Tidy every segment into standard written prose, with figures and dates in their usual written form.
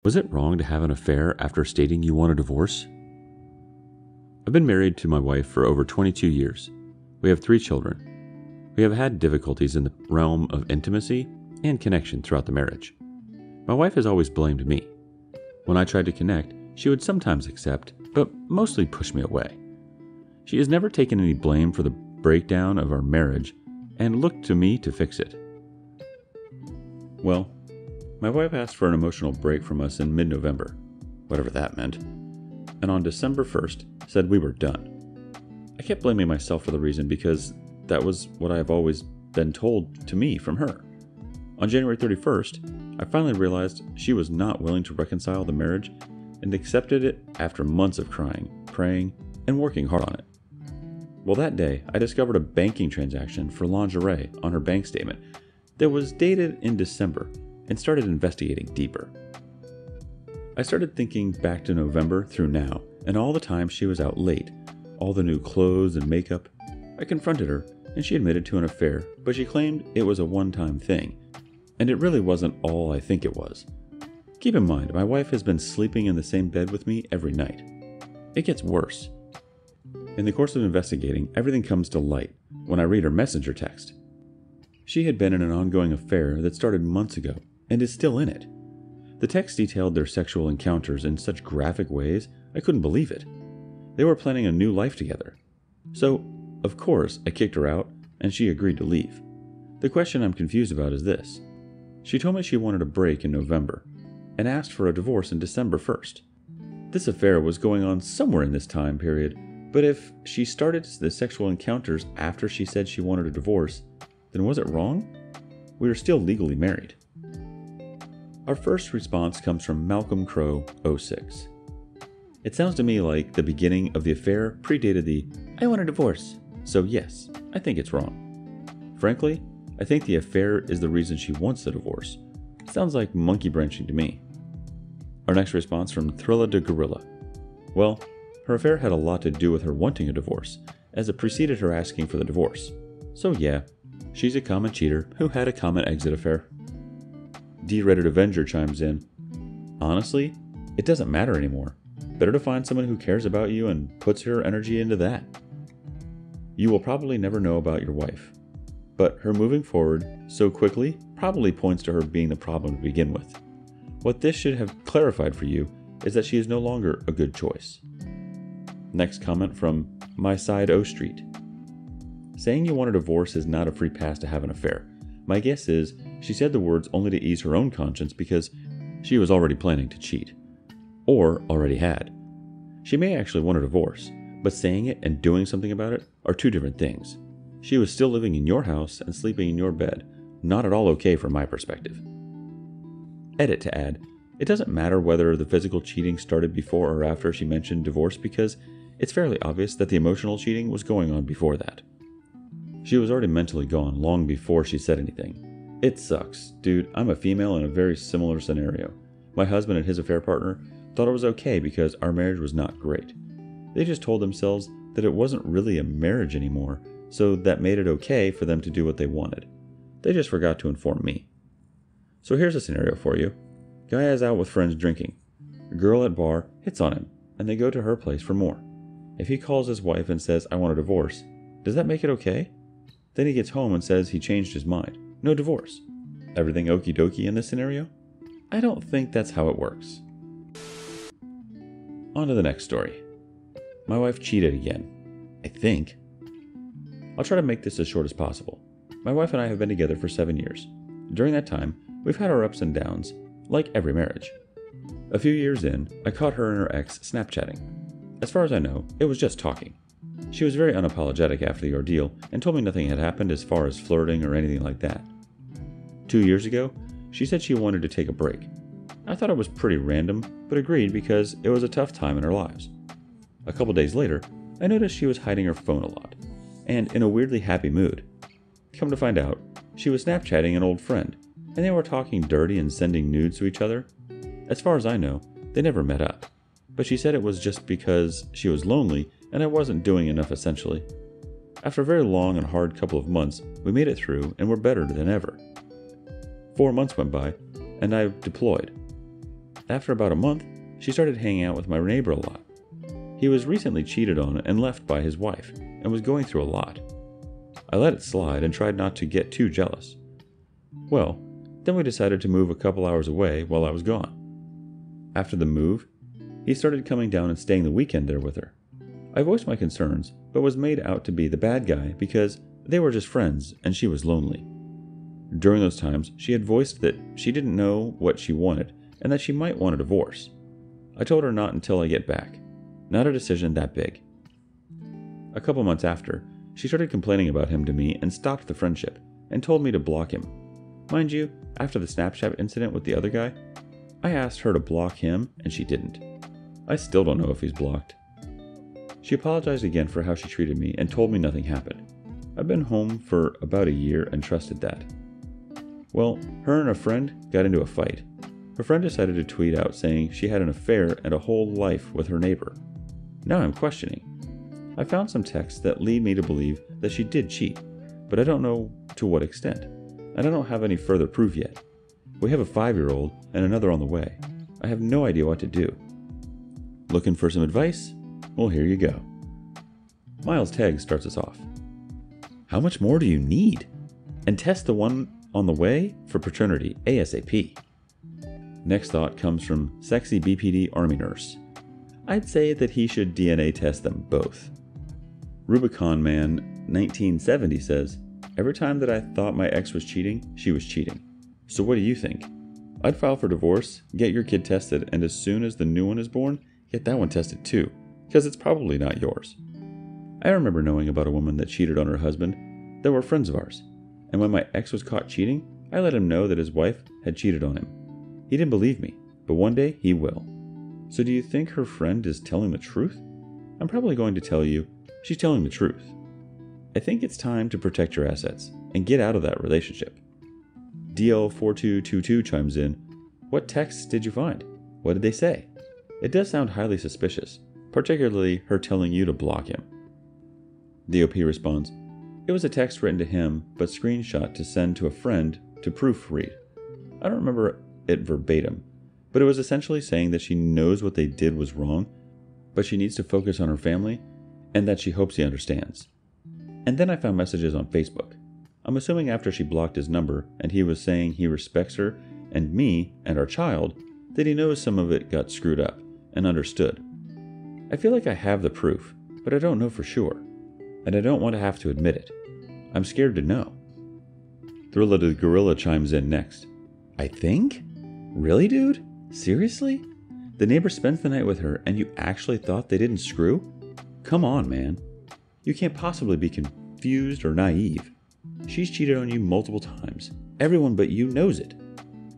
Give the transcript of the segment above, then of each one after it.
Was it wrong to have an affair after stating you want a divorce? I've been married to my wife for over 22 years. We have 3 children. We have had difficulties in the realm of intimacy and connection throughout the marriage. My wife has always blamed me. When I tried to connect, she would sometimes accept, but mostly push me away. She has never taken any blame for the breakdown of our marriage and looked to me to fix it. Well, my wife asked for an emotional break from us in mid-November, whatever that meant, and on December 1st said we were done. I kept blaming myself for the reason because that was what I have always been told to me from her. On January 31st, I finally realized she was not willing to reconcile the marriage and accepted it after months of crying, praying, and working hard on it. Well, that day, I discovered a banking transaction for lingerie on her bank statement that was dated in December and started investigating deeper. I started thinking back to November through now, and all the time she was out late, all the new clothes and makeup. I confronted her, and she admitted to an affair, but she claimed it was a one-time thing, and it really wasn't all I think it was. Keep in mind, my wife has been sleeping in the same bed with me every night. It gets worse. In the course of investigating, everything comes to light when I read her messenger text. She had been in an ongoing affair that started months ago, and is still in it. The text detailed their sexual encounters in such graphic ways, I couldn't believe it. They were planning a new life together. So, of course, I kicked her out, and she agreed to leave. The question I'm confused about is this. She told me she wanted a break in November, and asked for a divorce in December 1st. This affair was going on somewhere in this time period, but if she started the sexual encounters after she said she wanted a divorce, then was it wrong? We are still legally married. Our first response comes from Malcolm Crow 06. It sounds to me like the beginning of the affair predated the "I want a divorce," so yes, I think it's wrong. Frankly, I think the affair is the reason she wants the divorce. Sounds like monkey branching to me. Our next response from Thrilla de Gorilla. Well, her affair had a lot to do with her wanting a divorce, as it preceded her asking for the divorce. So yeah, she's a common cheater who had a common exit affair. D-Reddit Avenger chimes in. Honestly, it doesn't matter anymore. Better to find someone who cares about you and puts her energy into that. You will probably never know about your wife, but her moving forward so quickly probably points to her being the problem to begin with. What this should have clarified for you is that she is no longer a good choice. Next comment from My Side O Street. Saying you want a divorce is not a free pass to have an affair. My guess is she said the words only to ease her own conscience because she was already planning to cheat. Or already had. She may actually want a divorce, but saying it and doing something about it are 2 different things. She was still living in your house and sleeping in your bed. Not at all okay from my perspective. Edit to add, it doesn't matter whether the physical cheating started before or after she mentioned divorce because it's fairly obvious that the emotional cheating was going on before that. She was already mentally gone long before she said anything. It sucks. Dude, I'm a female in a very similar scenario. My husband and his affair partner thought it was okay because our marriage was not great. They just told themselves that it wasn't really a marriage anymore, so that made it okay for them to do what they wanted. They just forgot to inform me. So here's a scenario for you. Guy is out with friends drinking. A girl at bar hits on him, and they go to her place for more. If he calls his wife and says, "I want a divorce," does that make it okay? Then he gets home and says he changed his mind. No divorce. Everything okie dokie in this scenario? I don't think that's how it works. On to the next story. My wife cheated again. I think. I'll try to make this as short as possible. My wife and I have been together for 7 years. During that time, we've had our ups and downs, like every marriage. A few years in, I caught her and her ex Snapchatting. As far as I know, it was just talking. She was very unapologetic after the ordeal and told me nothing had happened as far as flirting or anything like that. 2 years ago, she said she wanted to take a break. I thought it was pretty random, but agreed because it was a tough time in our lives. A couple days later, I noticed she was hiding her phone a lot, and in a weirdly happy mood. Come to find out, she was Snapchatting an old friend, and they were talking dirty and sending nudes to each other. As far as I know, they never met up, but she said it was just because she was lonely and I wasn't doing enough essentially. After a very long and hard couple of months, we made it through and were better than ever. 4 months went by, and I deployed. after about a month, she started hanging out with my neighbor a lot. He was recently cheated on and left by his wife, and was going through a lot. I let it slide and tried not to get too jealous. Well, then we decided to move a couple hours away while I was gone. After the move, he started coming down and staying the weekend there with her. I voiced my concerns, but was made out to be the bad guy because they were just friends and she was lonely. During those times, she had voiced that she didn't know what she wanted and that she might want a divorce. I told her not until I get back. Not a decision that big. A couple months after, she started complaining about him to me and stopped the friendship and told me to block him. Mind you, after the Snapchat incident with the other guy, I asked her to block him and she didn't. I still don't know if he's blocked. She apologized again for how she treated me and told me nothing happened. I've been home for about a year and trusted that. Well, her and a friend got into a fight. Her friend decided to tweet out saying she had an affair and a whole life with her neighbor. Now I'm questioning. I found some texts that lead me to believe that she did cheat, but I don't know to what extent, and I don't have any further proof yet. We have a 5-year-old and another on the way. I have no idea what to do. Looking for some advice? Well, here you go. Miles Tagg starts us off. How much more do you need? And test the one on the way for paternity ASAP. Next thought comes from Sexy BPD Army Nurse. I'd say that he should DNA test them both. Rubicon Man 1970 says, every time that I thought my ex was cheating, she was cheating. So what do you think? I'd file for divorce, get your kid tested, and as soon as the new one is born, get that one tested too, because it's probably not yours. I remember knowing about a woman that cheated on her husband that were friends of ours, and when my ex was caught cheating, I let him know that his wife had cheated on him. He didn't believe me, but one day he will. So do you think her friend is telling the truth? I'm probably going to tell you she's telling the truth. I think it's time to protect your assets and get out of that relationship. DL4222 chimes in, what texts did you find? What did they say? It does sound highly suspicious, particularly her telling you to block him. DOP responds, it was a text written to him, but screenshot to send to a friend to proofread. I don't remember it verbatim, but it was essentially saying that she knows what they did was wrong, but she needs to focus on her family, and that she hopes he understands. And then I found messages on Facebook. I'm assuming after she blocked his number, and he was saying he respects her, and me, and our child, that he knows some of it got screwed up, and understood. I feel like I have the proof, but I don't know for sure, and I don't want to have to admit it. I'm scared to know. Thrilla the Gorilla chimes in next. I think? Really, dude? Seriously? The neighbor spends the night with her and you actually thought they didn't screw? Come on, man. You can't possibly be confused or naive. She's cheated on you multiple times. Everyone but you knows it.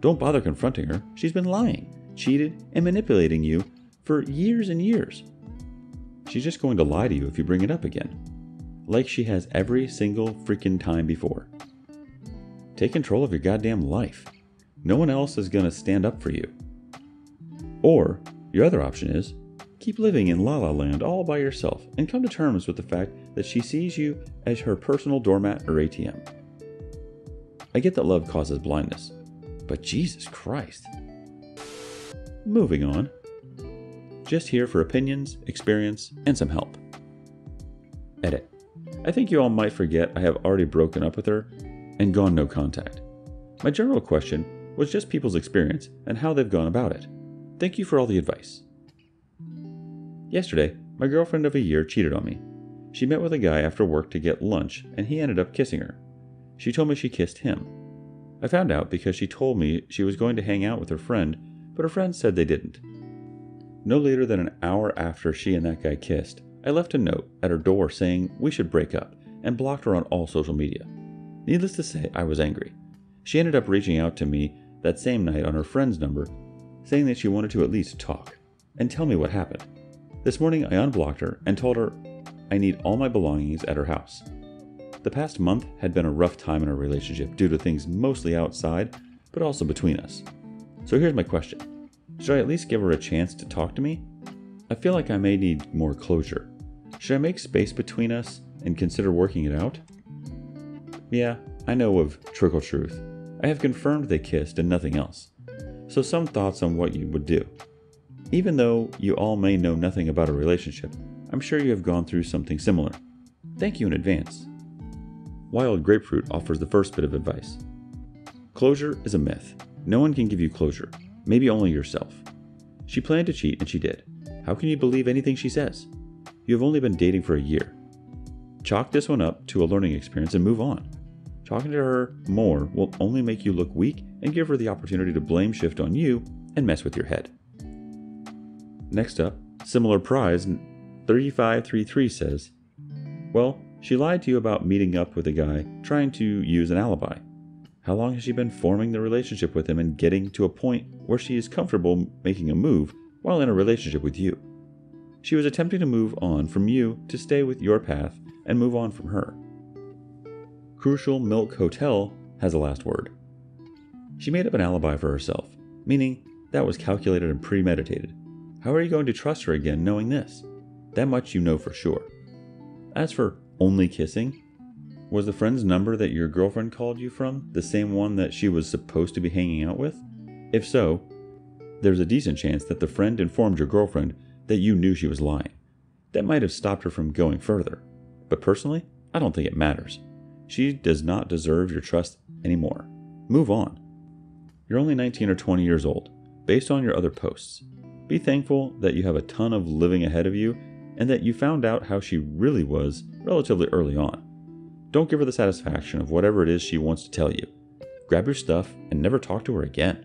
Don't bother confronting her. She's been lying, cheated, and manipulating you for years and years. She's just going to lie to you if you bring it up again. Like she has every single freaking time before. Take control of your goddamn life. No one else is going to stand up for you. Or, your other option is, keep living in La La Land all by yourself and come to terms with the fact that she sees you as her personal doormat or ATM. I get that love causes blindness, but Jesus Christ. Moving on. Just here for opinions, experience, and some help. Edit. I think you all might forget I have already broken up with her and gone no contact. My general question was just people's experience and how they've gone about it. Thank you for all the advice. Yesterday, my girlfriend of a year cheated on me. She met with a guy after work to get lunch and he ended up kissing her. She told me she kissed him. I found out because she told me she was going to hang out with her friend, but her friend said they didn't. No later than an hour after she and that guy kissed, I left a note at her door saying we should break up and blocked her on all social media. Needless to say, I was angry. She ended up reaching out to me that same night on her friend's number, saying that she wanted to at least talk and tell me what happened. This morning I unblocked her and told her I need all my belongings at her house. The past month had been a rough time in our relationship due to things mostly outside, but also between us. So here's my question. Should I at least give her a chance to talk to me? I feel like I may need more closure. Should I make space between us and consider working it out? Yeah, I know of Trickle Truth. I have confirmed they kissed and nothing else. So some thoughts on what you would do. Even though you all may know nothing about a relationship, I'm sure you have gone through something similar. Thank you in advance. Wild Grapefruit offers the first bit of advice. Closure is a myth. No one can give you closure, maybe only yourself. She planned to cheat and she did. How can you believe anything she says? You have only been dating for a year. Chalk this one up to a learning experience and move on. Talking to her more will only make you look weak and give her the opportunity to blame shift on you and mess with your head. Next up, Similar Prize 3533 says, well, she lied to you about meeting up with a guy trying to use an alibi. How long has she been forming the relationship with him and getting to a point where she is comfortable making a move while in a relationship with you? She was attempting to move on from you to stay with your path and move on from her. Crucial Milk Hotel has the last word. She made up an alibi for herself, meaning that was calculated and premeditated. How are you going to trust her again knowing this? That much you know for sure. As for only kissing, was the friend's number that your girlfriend called you from the same one that she was supposed to be hanging out with? If so, there's a decent chance that the friend informed your girlfriend that you knew she was lying. That might have stopped her from going further. But personally, I don't think it matters. She does not deserve your trust anymore. Move on. You're only 19 or 20 years old, based on your other posts. Be thankful that you have a ton of living ahead of you and that you found out how she really was relatively early on. Don't give her the satisfaction of whatever it is she wants to tell you. Grab your stuff and never talk to her again.